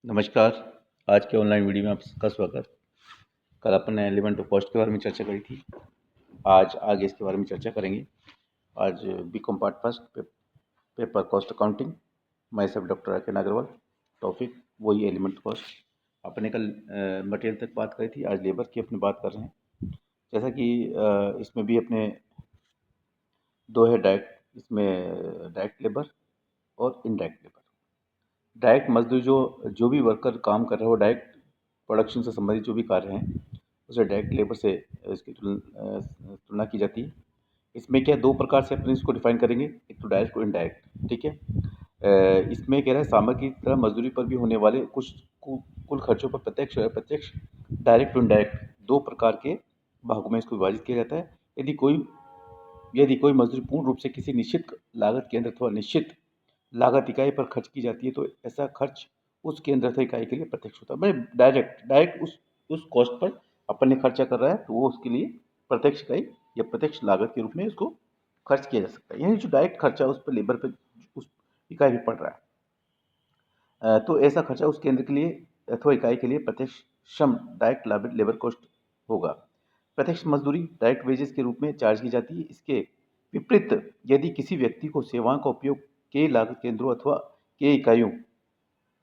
नमस्कार। आज के ऑनलाइन वीडियो में आपका स्वागत। कल अपन ने एलिमेंट ऑफ कॉस्ट के बारे में चर्चा करी थी। आज आगे इसके बारे में चर्चा करेंगे। आज BCom part first paper cost accounting, myself doctor Rakesh Agrawal. Topic वही एलिमेंट कॉस्ट। अपने कल मटेरियल तक बात करी थी, आज लेबर की अपनी बात कर रहे हैं। जैसा कि इसमें भी अपने दो है डायरेक्ट, इसमें डायरेक्ट लेबर और इनडायरेक्ट लेबर। डायरेक्ट मजदूर जो भी वर्कर काम कर रहा है वो डायरेक्ट प्रोडक्शन से संबंधित जो भी कार्य हैं उसे डायरेक्ट लेबर से इसकी तुलना की जाती है। इसमें क्या दो प्रकार से अपने इसको डिफाइन करेंगे, एक तो डायरेक्ट और इनडायरेक्ट। ठीक है। इसमें कह रहा है सामग्री की तरह मजदूरी पर भी होने वाले कुल खर्चों पर प्रत्यक्ष और अप्रत्यक्ष डायरेक्ट और इनडायरेक्ट दो प्रकार के भागों में इसको विभाजित किया जाता है। यदि कोई मजदूरी पूर्ण रूप से किसी निश्चित लागत केंद्र अथवा निश्चित लागत इकाई पर खर्च की जाती है तो ऐसा खर्च उस केंद्र अथवा इकाई के लिए प्रत्यक्ष होता है। भाई डायरेक्ट उस कॉस्ट पर अपन ने खर्चा कर रहा है तो वो उसके लिए प्रत्यक्ष इकाई या प्रत्यक्ष लागत के रूप में उसको खर्च किया जा सकता है। यानी जो डायरेक्ट खर्चा उस पर लेबर पे उस इकाई पे पड़ रहा है, तो ऐसा खर्चा उस केंद्र के लिए अथवा इकाई के लिए प्रत्यक्ष श्रम डायरेक्ट लेबर कॉस्ट होगा। प्रत्यक्ष मजदूरी डायरेक्ट वेजेस के रूप में चार्ज की जाती है। इसके विपरीत यदि किसी व्यक्ति को सेवाओं का उपयोग के लागत केंद्रों अथवा के इकाइयों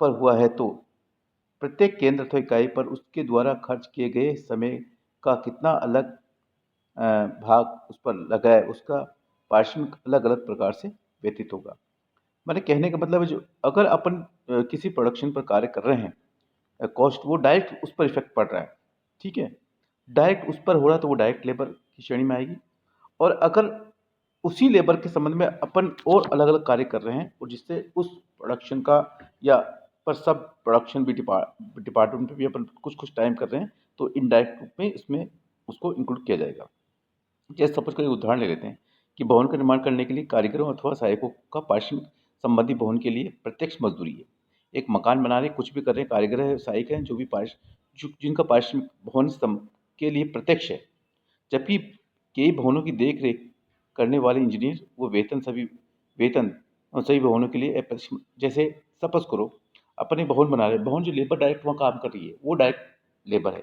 पर हुआ है तो प्रत्येक केंद्र अथवा इकाई पर उसके द्वारा खर्च किए गए समय का कितना अलग भाग उस पर लगा है उसका पारिश्रमिक अलग अलग प्रकार से व्यतीत होगा। मैंने कहने का मतलब है जो अगर अपन किसी प्रोडक्शन पर कार्य कर रहे हैं, कॉस्ट वो डायरेक्ट उस पर इफेक्ट पड़ रहा है। ठीक है। डायरेक्ट उस पर हो रहा है तो वो डायरेक्ट लेबर की श्रेणी में आएगी। और अगर उसी लेबर के संबंध में अपन और अलग अलग कार्य कर रहे हैं और जिससे उस प्रोडक्शन का या पर सब प्रोडक्शन भी डिपार्टमेंट में भी अपन कुछ कुछ टाइम कर रहे हैं तो इनडायरेक्ट रूप में इसमें उसको इंक्लूड किया जाएगा। जैसे सपोज करिए उदाहरण ले लेते हैं कि भवन का निर्माण करने के लिए कारीगरों अथवा सहायकों का पारिश्रमिक संबंधी भवन के लिए प्रत्यक्ष मजदूरी है। एक मकान बना रहे कुछ भी कर रहे हैं, कारीगर है, सहायक हैं, जो भी जिनका पारिश्रमिक के लिए प्रत्यक्ष है। जबकि कई भवनों की देख रेख करने वाले इंजीनियर वो वेतन और सभी भवनों के लिए अप्रत्यक्ष। जैसे सपोज करो अपने भवन बना रहे, भवन जो लेबर डायरेक्ट वहाँ काम कर रही है वो डायरेक्ट लेबर है।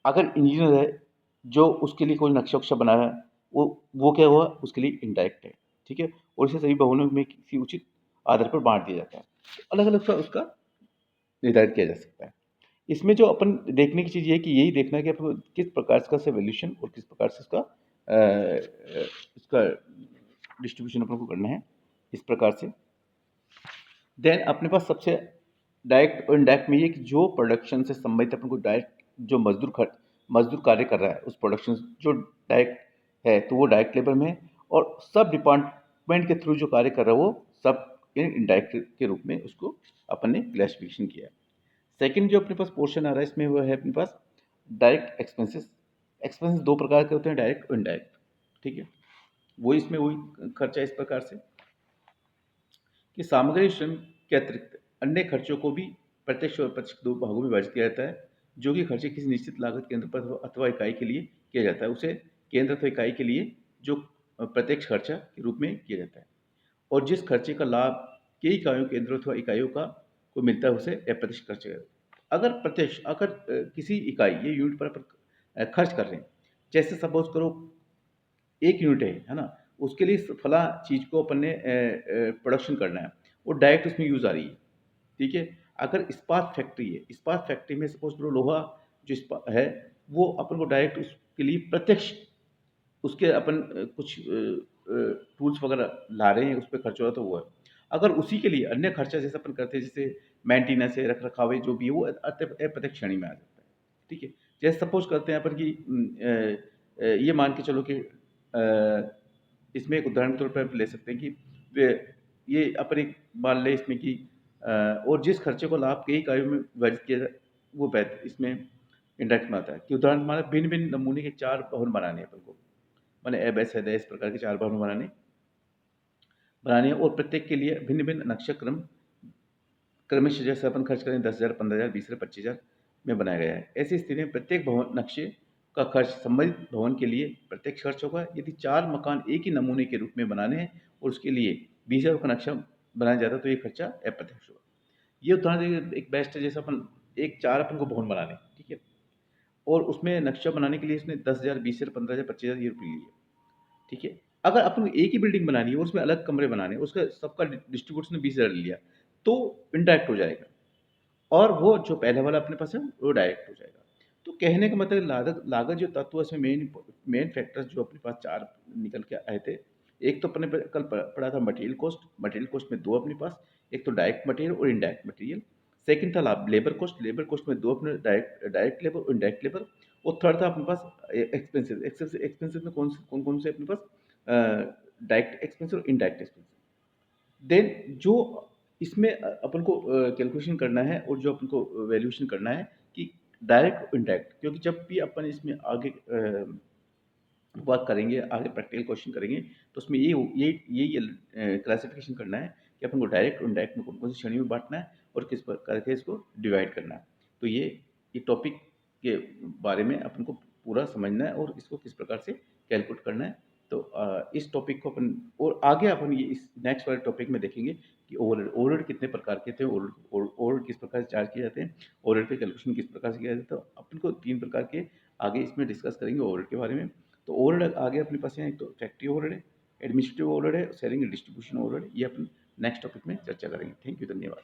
अगर इंजीनियर है जो उसके लिए कोई नक्शा वक्शा बना रहा है वो क्या हुआ उसके लिए इनडायरेक्ट है। ठीक है। और इसे सभी भवनों में किसी उचित आधार पर बांट दिया जाता है, अलग अलग सा उसका निर्धारित किया जा सकता है। इसमें जो अपन देखने की चीज़ ये है कि यही देखना है कि अपन किस प्रकार से इसका वैल्यूएशन और किस प्रकार से इसका डिस्ट्रीब्यूशन अपन को करना है इस प्रकार से। देन अपने पास सबसे डायरेक्ट और इनडायरेक्ट में ये कि जो प्रोडक्शन से संबंधित अपन को डायरेक्ट जो मजदूर कार्य कर रहा है उस प्रोडक्शन जो डायरेक्ट है तो वो डायरेक्ट लेबर में है। और सब डिपार्टमेंट के थ्रू जो कार्य कर रहा है वो सब इनडायरेक्ट के रूप में उसको अपन ने क्लासिफिकेशन किया है। सेकंड जो अपने पास पोर्शन आ रहा है इसमें वो है अपने पास डायरेक्ट एक्सपेंसेस। एक्सपेंसेस दो प्रकार के होते हैं, डायरेक्ट और इनडायरेक्ट। ठीक है। वो इसमें वही खर्चा इस प्रकार से कि सामग्री श्रम के अतिरिक्त अन्य खर्चों को भी प्रत्यक्ष और अप्रत्यक्ष दो भागों में विभाजित किया जाता है। जो कि खर्चे किसी निश्चित लागत केंद्र पर अथवा इकाई के लिए किया जाता है उसे केंद्र अथवा इकाई के लिए जो प्रत्यक्ष खर्चा के रूप में किया जाता है। और जिस खर्चे का लाभ कई इकाइयों केंद्रों अथवा इकाइयों का को मिलता है उसे अप्रत्यक्ष खर्च। अगर किसी इकाई या यूनिट पर खर्च कर रहे हैं, जैसे सपोज करो एक यूनिट है ना, उसके लिए फला चीज़ को अपन ने प्रोडक्शन करना है, वो डायरेक्ट उसमें यूज़ आ रही है। ठीक है। अगर इस्पात फैक्ट्री है, इस्पात फैक्ट्री में सपोज करो लोहा जो है वो अपन को डायरेक्ट उसके लिए प्रत्यक्ष उसके अपन कुछ टूल्स वगैरह ला रहे हैं उस पर खर्च हो रहा तो वो है। अगर उसी के लिए अन्य खर्चा जैसे अपन करते हैं जैसे मेंटेनेंस है, रख रखाव है, जो भी है वो अप्रत्यक्ष श्रेणी में आ जाता है। ठीक है। जैसे सपोज करते हैं अपन कि ये मान के चलो कि इसमें एक उदाहरण के तौर पर ले सकते हैं कि ये अपन एक मान लें इसमें कि और जिस खर्चे को लाभ कई इकाइयों में विभाजित किया जाए वो इसमें इंडेक्स में आता है कि उदाहरण माना भिन्न भिन्न नमूने के 4 भवन बनाने हैं अपन को, मैंने एबेस है इस प्रकार के 4 भवन बनाने हैं और प्रत्येक के लिए भिन्न भिन्न नक्शा क्रमश जैसे अपन खर्च करें 10,000, 15,000, 20,000, 25,000 में बनाया गया है। ऐसी स्थिति में प्रत्येक भवन नक्शे का खर्च संबंधित भवन के लिए प्रत्यक्ष खर्च होगा। यदि 4 मकान एक ही नमूने के रूप में बनाने हैं और उसके लिए 20,000 का नक्शा बनाया जाता है तो ये खर्चा अप्रत्यक्ष होगा। ये उदाहरण देखिए एक बेस्ट है, जैसे अपन एक 4 अपन को भवन बनाने हैं, ठीक है? और उसमें नक्शा बनाने के लिए इसने 10,000, 20,000, 15,000, 25,000 ये रुपए लिए, ठीक है? अगर अपन को एक ही बिल्डिंग बनानी है और उसमें अलग कमरे बनाने हैं, उसका सबका डिस्ट्रीब्यूटर ने 20,000 लिया, तो इनडायरेक्ट हो जाएगा। और वो जो पहले वाला अपने पास है, वो डायरेक्ट हो जाएगा। तो कहने का मतलब लागत लागत जो तत्व है इसमें मेन मेन फैक्टर्स जो अपने पास 4 निकल के आए थे। एक तो अपने कल पढ़ा था मटेरियल कॉस्ट में 2 अपने पास, एक तो डायरेक्ट मटेरियल और इनडायरेक्ट मटेरियल। सेकंड था लेबर कॉस्ट में 2 अपने डायरेक्ट डायरेक्ट लेबर और इनडायरेक्ट लेबर। और थर्ड था अपने पास एक्सपेंसेस में कौन से अपने पास डायरेक्ट एक्सपेंस और इनडायरेक्ट एक्सपेंस। देन जो इसमें अपन को कैलकुलेशन करना है और जो अपन को वैल्यूएशन करना है कि डायरेक्ट और इनडायरेक्ट, क्योंकि जब भी अपन इसमें आगे बात करेंगे, आगे प्रैक्टिकल क्वेश्चन करेंगे, तो उसमें ये क्लासिफिकेशन करना है कि अपन को डायरेक्ट और इनडायरेक्ट में कौन कौन सी श्रेणी में बांटना है और किस प्रकार के इसको डिवाइड करना है। तो ये टॉपिक के बारे में अपन को पूरा समझना है और इसको किस प्रकार से कैलकुलेट करना है। तो इस टॉपिक को अपन और आगे अपन ये इस नेक्स्ट वाले टॉपिक में देखेंगे कि ओवरहेड कितने प्रकार के थे, ओवरहेड किस प्रकार से चार्ज किए जाते हैं, ओवरहेड पे कैलकुलेशन किस प्रकार से किया जाता है। तो अपन को 3 प्रकार के आगे इसमें डिस्कस करेंगे ओवरहेड के बारे में। तो ओवरहेड आगे अपने पास है, एक तो फैक्ट्री ओवरहेड है, एडमिनिस्ट्रेटिव ओवरहेड है, सेलिंग एंड डिस्ट्रीब्यूशन ओवरहेड, ये अपन नेक्स्ट टॉपिक में चर्चा करेंगे। थैंक यू, धन्यवाद।